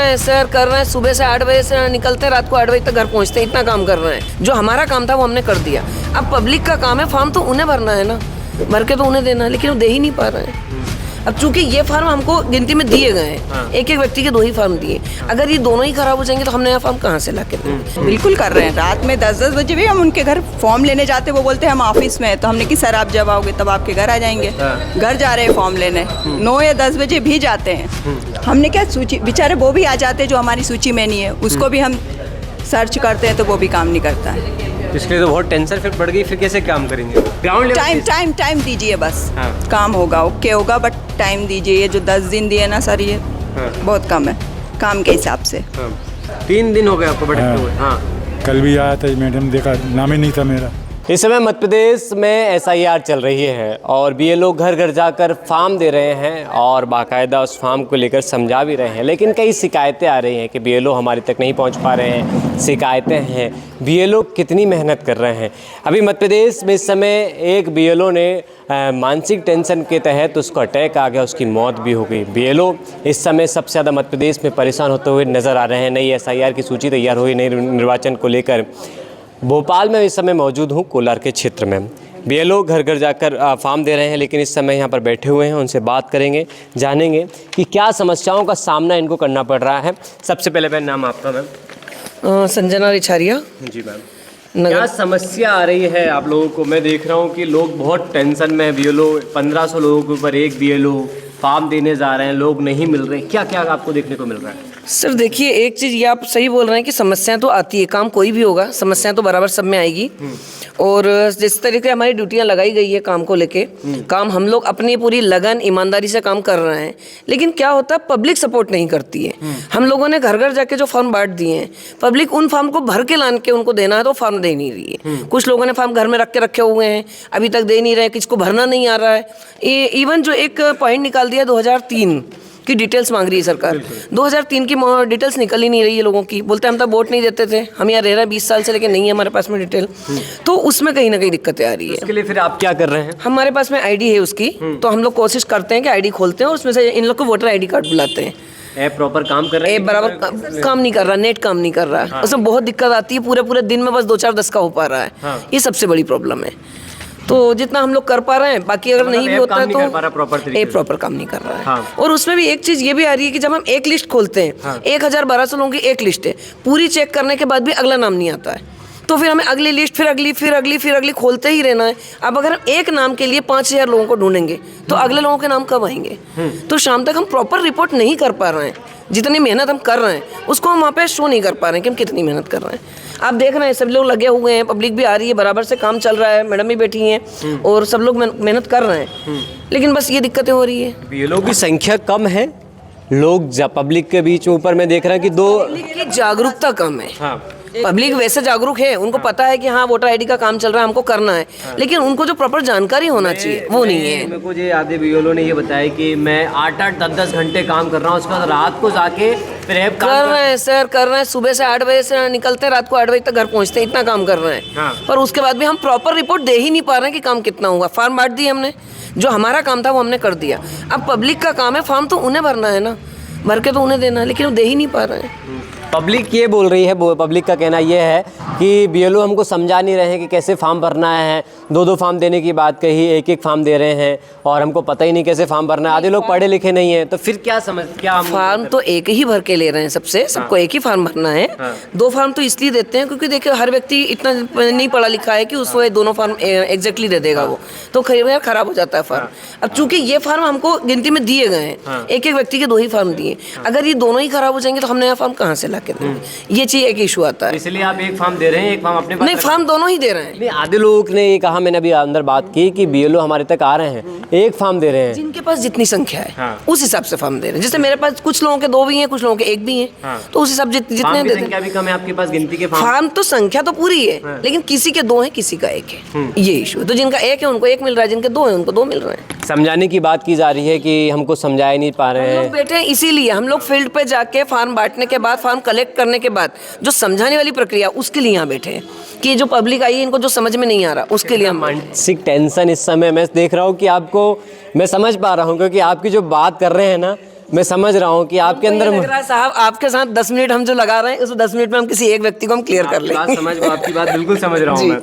रहे हैं सर, कर रहे हैं। सुबह से 8 बजे से निकलते हैं, रात को 8 बजे तक घर पहुंचते हैं। इतना काम कर रहे हैं। जो हमारा काम था वो हमने कर दिया। अब पब्लिक का काम है, फॉर्म तो उन्हें भरना है ना, भर के तो उन्हें देना है, लेकिन वो दे ही नहीं पा रहे हैं। अब चूंकि ये फार्म हमको गिनती में दिए गए हैं, एक एक व्यक्ति के 2 ही फार्म दिए। अगर ये दोनों ही खराब हो जाएंगे तो हम नया फार्म कहाँ से ला के देंगे? बिल्कुल कर रहे हैं। रात में 10-10 बजे भी हम उनके घर फॉर्म लेने जाते, वो बोलते हैं हम ऑफिस में हैं। तो हमने कि सर आप जब आओगे तब आपके घर आ जाएंगे। घर जा रहे हैं फॉर्म लेने, 9 या 10 बजे भी जाते हैं। हमने क्या सूची, बेचारे वो भी आ जाते हैं जो हमारी सूची में नहीं है, उसको भी हम सर्च करते हैं तो वो भी काम नहीं करता है। इसलिए तो बहुत टेंशन फिर बढ़ गई। फिर कैसे काम करेंगे? ग्राउंड टाइम दीजिए बस। हाँ। काम होगा, ओके होगा, बट टाइम दीजिए। ये जो 10 दिन दिए ना सर, ये बहुत कम है काम के हिसाब से। 3 दिन हो गए आपको भटकते हुए। हाँ, कल भी आया था, मैडम देखा, नाम ही नहीं था मेरा। इस समय मध्य प्रदेश में SIR चल रही है और BLO घर घर जाकर फार्म दे रहे हैं और बाकायदा उस फार्म को लेकर समझा भी रहे हैं। लेकिन कई शिकायतें आ रही हैं कि BLO हमारी तक नहीं पहुंच पा रहे हैं। शिकायतें हैं BLO कितनी मेहनत कर रहे हैं। अभी मध्य प्रदेश में इस समय एक BLO ने मानसिक टेंशन के तहत उसको अटैक आ गया, उसकी मौत भी हो गई। BLO इस समय सबसे ज़्यादा मध्य प्रदेश में परेशान होते हुए नज़र आ रहे हैं। नई SIR की सूची तैयार हुई, नई निर्वाचन को लेकर। भोपाल में इस समय मौजूद हूँ, कोलार के क्षेत्र में। BLO घर घर जाकर फार्म दे रहे हैं, लेकिन इस समय यहाँ पर बैठे हुए हैं। उनसे बात करेंगे, जानेंगे कि क्या समस्याओं का सामना इनको करना पड़ रहा है। सबसे पहले मैम, नाम आपका मैम? संजना रिछारिया जी मैम। क्या समस्या आ रही है आप लोगों को? मैं देख रहा हूँ कि लोग बहुत टेंशन में। BLO 1500 लोगों के ऊपर एक BLO फार्म देने जा रहे हैं, लोग नहीं मिल रहे। क्या क्या आपको देखने को मिल रहा है? सर देखिए, एक चीज़ ये आप सही बोल रहे हैं कि समस्याएं तो आती है, काम कोई भी होगा, समस्याएं तो बराबर सब में आएगी। और जिस तरीके से हमारी ड्यूटियां लगाई गई है काम को लेके, काम हम लोग अपनी पूरी लगन ईमानदारी से काम कर रहे हैं। लेकिन क्या होता है, पब्लिक सपोर्ट नहीं करती है। हम लोगों ने घर घर जाके जो फॉर्म बांट दिए हैं, पब्लिक उन फॉर्म को भर के लान के उनको देना है तो फॉर्म दे नहीं रही है। कुछ लोगों ने फॉर्म घर में रखे हुए हैं, अभी तक दे नहीं रहे, किसको भरना नहीं आ रहा है। इवन जो एक पॉइंट निकाल दिया 2003 की डिटेल्स मांग रही है सरकार। 2003 की डिटेल्स निकल ही नहीं रही है लोगों की। बोलते हैं हम तो वोट नहीं देते थे, हम यहाँ रह रहे हैं 20 साल से, लेकिन नहीं है हमारे पास में डिटेल। तो उसमें कहीं ना कहीं दिक्कतें आ रही है। उसके लिए फिर आप क्या कर रहे हैं? हमारे पास में ID है उसकी, तो हम लोग कोशिश करते हैं कि ID खोलते हैं और उसमें से इन लोग को वोटर ID कार्ड बुलाते हैं। ऐप प्रॉपर काम कर रहे हैं? ऐप बराबर काम नहीं कर रहा, नेट काम नहीं कर रहा है। उसमें बहुत दिक्कत आती है, पूरे दिन में बस 2-4-10 का हो पा रहा है। ये सबसे बड़ी प्रॉब्लम है। तो जितना हम लोग कर पा रहे हैं, बाकी अगर नहीं भी होता है तो एक प्रॉपर काम नहीं कर रहा है। हाँ। और उसमें भी एक चीज़ ये भी आ रही है कि जब हम एक लिस्ट खोलते हैं, 1000-1200 लोगों की एक लिस्ट है, पूरी चेक करने के बाद भी अगला नाम नहीं आता है, तो फिर हमें अगली लिस्ट, फिर अगली खोलते ही रहना है। अब अगर हम एक नाम के लिए 5000 लोगों को ढूंढेंगे तो अगले लोगों के नाम कब आएंगे? तो शाम तक हम प्रॉपर रिपोर्ट नहीं कर पा रहे हैं। जितनी मेहनत हम कर रहे हैं उसको हम वहाँ पे शो नहीं कर पा रहे हैं कि हम कितनी मेहनत कर रहे हैं। आप देख रहे हैं सब लोग लगे हुए हैं, पब्लिक भी आ रही है, बराबर से काम चल रहा है, मैडम भी बैठी हैं और सब लोग मेहनत कर रहे हैं। लेकिन बस ये दिक्कतें हो रही है। BLO की संख्या कम है, लोग पब्लिक के बीच में ऊपर में देख रहे हैं कि पब्लिक की जागरूकता कम है। हाँ। पब्लिक वैसे जागरूक है, उनको पता है कि हाँ वोटर ID का काम चल रहा है, हमको करना है, लेकिन उनको जो प्रॉपर जानकारी होना चाहिए वो नहीं है। मेरे को ये आधे BLO ने ये बताया कि मैं 8-8, 10-10 घंटे काम कर रहा हूँ, उसके बाद रात को जाके फिर ऐप कर रहे हैं सर, कर रहे हैं। सुबह से 8 बजे से निकलते हैं, रात को 8 बजे तक घर पहुंचते हैं। इतना काम कर रहे हैं। हाँ। पर उसके बाद भी हम प्रॉपर रिपोर्ट दे ही नहीं पा रहे हैं कि काम कितना हुआ। फॉर्म बांट दिए हमने, जो हमारा काम था वो हमने कर दिया। अब पब्लिक का काम है, फॉर्म तो उन्हें भरना है ना, भर के तो उन्हें देना है, लेकिन वो दे ही नहीं पा रहे हैं। पब्लिक ये बोल रही है, पब्लिक का कहना ये है कि BLO हमको समझा नहीं रहे हैं कि कैसे फॉर्म भरना है। 2-2 फॉर्म देने की बात कही, एक फॉर्म दे रहे हैं और हमको पता ही नहीं कैसे फॉर्म भरना है। आधे लोग पढ़े लिखे नहीं हैं, तो फिर क्या फॉर्म तो एक ही भर के ले रहे हैं सबको एक ही फॉर्म भरना है। 2 फॉर्म तो इसलिए देते हैं क्योंकि देखिए हर व्यक्ति इतना नहीं पढ़ा लिखा है कि उसको दोनों फॉर्म एग्जैक्टली दे देगा वो, तो खराब हो जाता है फॉर्म। अब चूंकि ये फॉर्म हमको गिनती में दिए गए हैं, एक एक व्यक्ति के 2 ही फॉर्म दिए। अगर ये दोनों ही खराब हो जाएंगे तो हम नया फॉर्म कहाँ से ला के देंगे? ये चीज एक इशू आता है। इसलिए आप एक फॉर्म दे रहे हैं, एक फॉर्म अपने पास? नहीं, फॉर्म दोनों ही दे रहे हैं। नहीं, आधे लोग ने ये कहा, मैंने अभी अंदर बात की कि BLO हमारे तक आ रहे हैं, एक फॉर्म दे रहे हैं। जिनके पास जितनी संख्या है हाँ। उस हिसाब से फॉर्म दे रहे हैं। जैसे मेरे पास कुछ लोगों के 2 भी हैं, कुछ लोगों के 1 भी हैं। हाँ। तो उस हिसाब से जितने दे संख्या भी कम है आपके पास गिनती के फॉर्म तो संख्या तो पूरी है। हाँ। लेकिन किसी के 2 हैं, किसी का 1 है, ये इशू। तो जिनका 1 है उनको 1 मिल रहा है, जिनके 2 हैं उनको 2 मिल रहे हैं। समझाने की बात की जा रही है कि हमको समझा नहीं पा रहे हैं। लोग बैठे हैं, इसीलिए हम लोग फील्ड पे जाके फॉर्म बांटने के बाद, फॉर्म कलेक्ट करने के बाद जो समझाने वाली प्रक्रिया, उसके लिए यहाँ बैठे हैं कि जो पब्लिक आई है इनको जो समझ में नहीं आ रहा, उसके लिए हम। मानसिक टेंशन इस समय मैं देख रहा हूँ कि आपको, मैं समझ पा रहा हूँ क्योंकि आपकी जो बात कर रहे हैं ना, मैं समझ रहा हूँ कि आपके अंदर लग रहा है साहब आपके साथ 10 मिनट हम जो लगा रहे हैं उस 10 मिनट में हम किसी एक व्यक्ति को हम क्लियर कर लेंगे। आपकी बात बिल्कुल समझ रहा हूँ मैं।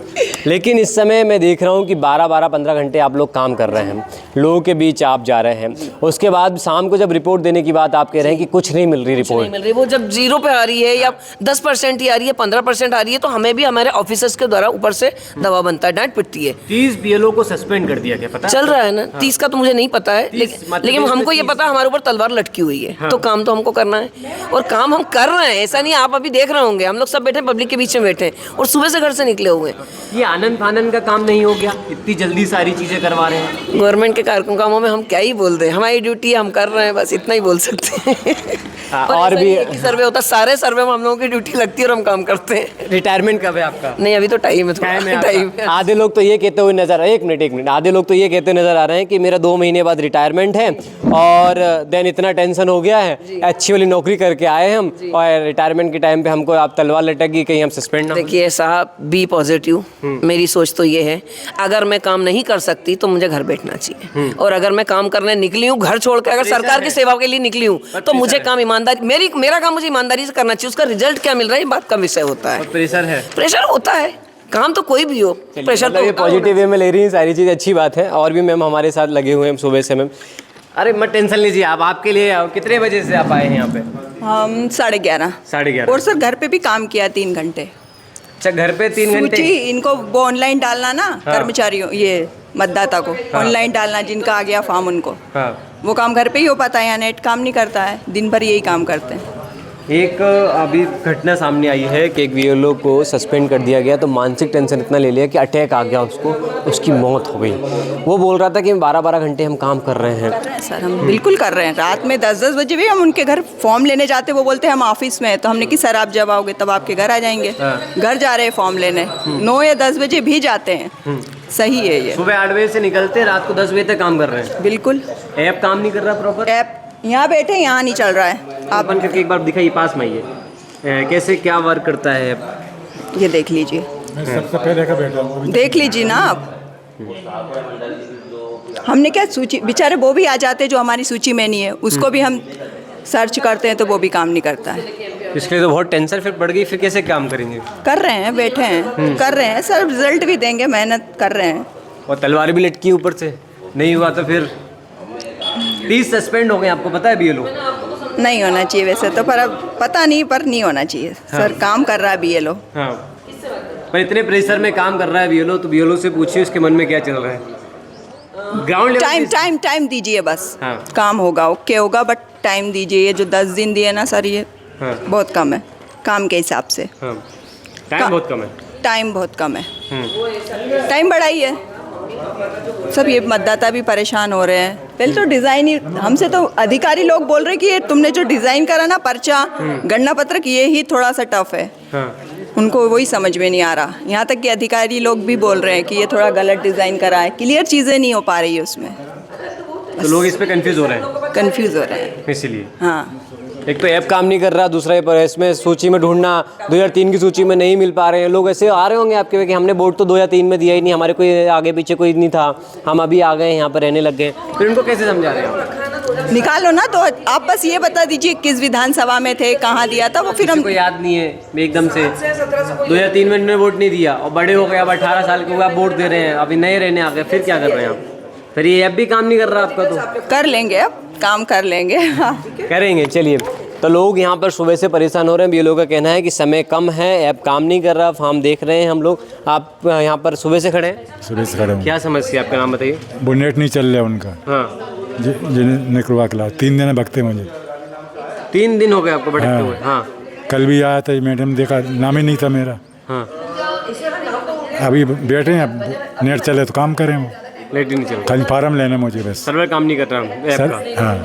लेकिन इस समय मैं देख रहा हूँ कि 12-15 घंटे आप लोग काम कर रहे हैं, लोगों के बीच आप जा रहे हैं, उसके बाद शाम को जब रिपोर्ट देने की बात आप कह रहे हैं कि कुछ नहीं मिल रही रिपोर्ट, नहीं मिल रही, वो जब 0 पे आ रही है या 10% ही आ रही है, 15% आ रही है, तो हमें भी हमारे ऑफिसर्स के द्वारा ऊपर से दबाव बनता है, डांट पिटती है। 30 बीएलओ को सस्पेंड कर दिया गया, पता चल रहा है ना। 30 का तो मुझे नहीं पता है, लेकिन हमको ये पता है हमारे ऊपर तलवार लटकी हुई है, तो काम तो हमको करना है और काम हम कर रहे हैं। ऐसा नहीं, आप अभी देख रहे होंगे हम लोग सब बैठे पब्लिक के बीच में बैठे हैं और सुबह से घर से निकले हुए हैं। ये आनंद फानंद का काम नहीं हो गया, इतनी जल्दी सारी चीजें करवा रहे हैं। गवर्नमेंट के कार्यक्रम कामों में हम क्या ही बोल दें, हमारी ड्यूटी हम कर रहे हैं, बस इतना ही बोल सकते हैं। और भी सर्वे होता है, सारे सर्वे में हम लोगों की ड्यूटी लगती है और हम काम करते हैं। रिटायरमेंट कब है आपका? नहीं, अभी तो टाइम है, टाइम है। आधे लोग तो ये कहते हुए नजर, एक मिनट, आधे लोग तो ये कहते नजर आ रहे हैं कि मेरा 2 महीने बाद रिटायरमेंट है और देन इतना टेंशन हो गया है, अच्छी वाली नौकरी करके आए हम और रिटायरमेंट के टाइम पे हमको आप तलवार लटक गई कहीं हम सस्पेंड ना। देखिए साहब, बी पॉजिटिव, मेरी सोच तो ये है, अगर मैं काम नहीं कर सकती तो मुझे घर बैठना चाहिए, और अगर मैं काम करने निकली हूँ घर छोड़ के, अगर सरकार की सेवा के लिए निकली हूँ तो मुझे काम ईमानदारी, मेरा काम मुझे ईमानदारी से करना चाहिए। उसका रिजल्ट क्या मिल रहा है ये बात का विषय होता है। प्रेशर है, प्रेशर होता है, काम तो कोई भी हो, प्रेशर तो ये पॉजिटिव वे में ले रही है सारी चीज़, अच्छी बात है। और भी मैम हमारे साथ लगे हुए हैं सुबह से। मैम अरे मत टेंशन लीजिए आप, आपके लिए कितने बजे से आप आए हैं यहाँ पे? हम 11:30। 11:30। और सर घर पे भी काम किया 3 घंटे। अच्छा, घर पे 3 घंटे? सूची इनको वो ऑनलाइन डालना ना, कर्मचारियों ये मतदाता को ऑनलाइन डालना, जिनका आ गया फॉर्म उनको, वो काम घर पे ही हो पाता है, यहाँ नेट काम नहीं करता है, दिन भर यही काम करते हैं। एक अभी घटना सामने आई है कि एक बीएलओ को सस्पेंड कर दिया गया, तो मानसिक टेंशन इतना ले लिया कि अटैक आ गया उसको, उसकी मौत हो गई। वो बोल रहा था कि 12-12 घंटे हम काम कर रहे हैं। सर हम बिल्कुल कर रहे हैं, रात में 10-10 बजे भी हम उनके घर फॉर्म लेने जाते, वो बोलते हैं हम ऑफिस में हैं, तो हमने कि सर आप जब आओगे तब आपके घर आ जाएंगे। घर जा रहे हैं फॉर्म लेने, 9 या 10 बजे भी जाते हैं। सही है ये। सुबह 8 बजे से निकलते हैं, रात को 10 बजे तक काम कर रहे हैं। बिल्कुल। ऐप काम नहीं कर रहा प्रॉपर? ऐप यहाँ बैठे, यहाँ नहीं चल रहा है। आप बन करके एक बार दिखाइए, पास में आइए, कैसे क्या वर्क करता है ऐप? ये देख लीजिए, मैं सबसे पहले का बैठा हूँ। देख लीजिए ना आप। हमने क्या सूची, बेचारे वो भी आ जाते हैं जो हमारी सूची में नहीं है, उसको भी हम सर्च करते हैं तो वो भी काम नहीं करता है। इसलिए तो बहुत टेंशन फिर बढ़ गई, फिर कैसे काम करेंगे? कर रहे हैं, बैठे हैं, कर रहे हैं सर, रिजल्ट भी देंगे, मेहनत कर रहे हैं। और तलवार भी लटकी ऊपर से, नहीं हुआ तो फिर 30 सस्पेंड हो गए, आपको पता है बीएलओ? नहीं होना चाहिए वैसे तो, पर अब पता नहीं, पर नहीं होना चाहिए सर। काम कर रहा है बीएलओ। हाँ, पर इतने प्रेशर में काम कर रहा है बीएलओ, तो बीएलओ से पूछिए उसके मन में क्या चल रहा है। ग्राउंड टाइम दीजिए बस। हाँ। काम होगा, ओके होगा, बट टाइम दीजिए। ये जो 10 दिन दिए ना सर, ये बहुत कम है काम के हिसाब से। टाइम बहुत कम है। टाइम बहुत कम है, टाइम बढ़ाइए। सब ये मतदाता भी परेशान हो रहे हैं। पहले तो डिज़ाइन ही, हमसे तो अधिकारी लोग बोल रहे हैं कि ये तुमने जो डिज़ाइन करा ना, पर्चा गणना पत्रक, ये ही थोड़ा सा टफ है। उनको वही समझ में नहीं आ रहा। यहाँ तक कि अधिकारी लोग भी बोल रहे हैं कि ये थोड़ा गलत डिज़ाइन करा है, क्लियर चीज़ें नहीं हो पा रही है उसमें, तो लोग इस पे कंफ्यूज हो रहे हैं। कंफ्यूज हो रहे हैं इसीलिए हाँ। एक तो ऐप काम नहीं कर रहा, दूसरा पर इसमें सूची में ढूंढना, 2003 की सूची में नहीं मिल पा रहे हैं। लोग ऐसे आ रहे होंगे आपके कि हमने वोट तो 2 या 3 में दिया ही नहीं, हमारे कोई आगे पीछे कोई नहीं था, हम अभी आ गए यहाँ पर रहने लग गए। फिर उनको कैसे समझा रहे हैं? निकालो ना, तो आप बस ये बता दीजिए किस विधानसभा में थे, कहाँ दिया था, वो फिर हमको याद नहीं है एकदम से। 2003 में वोट नहीं दिया और बड़े हो गए, अब 18 साल के हुए आप वोट दे रहे हैं, अभी नए रहने आ गए, फिर क्या कर रहे हैं आप? फिर ये ऐप भी काम नहीं कर रहा आपका, तो कर लेंगे, अब काम कर लेंगे। करेंगे। चलिए, तो लोग यहाँ पर सुबह से परेशान हो रहे हैं। बीएलओ का कहना है कि समय कम है, ऐप काम नहीं कर रहा, फॉर्म देख रहे हैं हम लोग। आप यहाँ पर सुबह से खड़े हैं? सुबह से खड़े हूँ। क्या समस्या, आपका नाम बताइए। वो नेट नहीं चल रहा उनका। हाँ, जिन्हें निकलवा के 3 दिन भगते मुझे। 3 दिन हो गए आपको भटकते हुए? हाँ। कल भी आया था, मैडम देखा, नाम ही नहीं था मेरा। हाँ, अभी बैठे हैं, अब नेट चले तो काम करें। वो नेट ही नहीं चल रहा, खाली फार्म लेना मुझे बस। सर्वर काम नहीं कर रहा ऐप का। हाँ।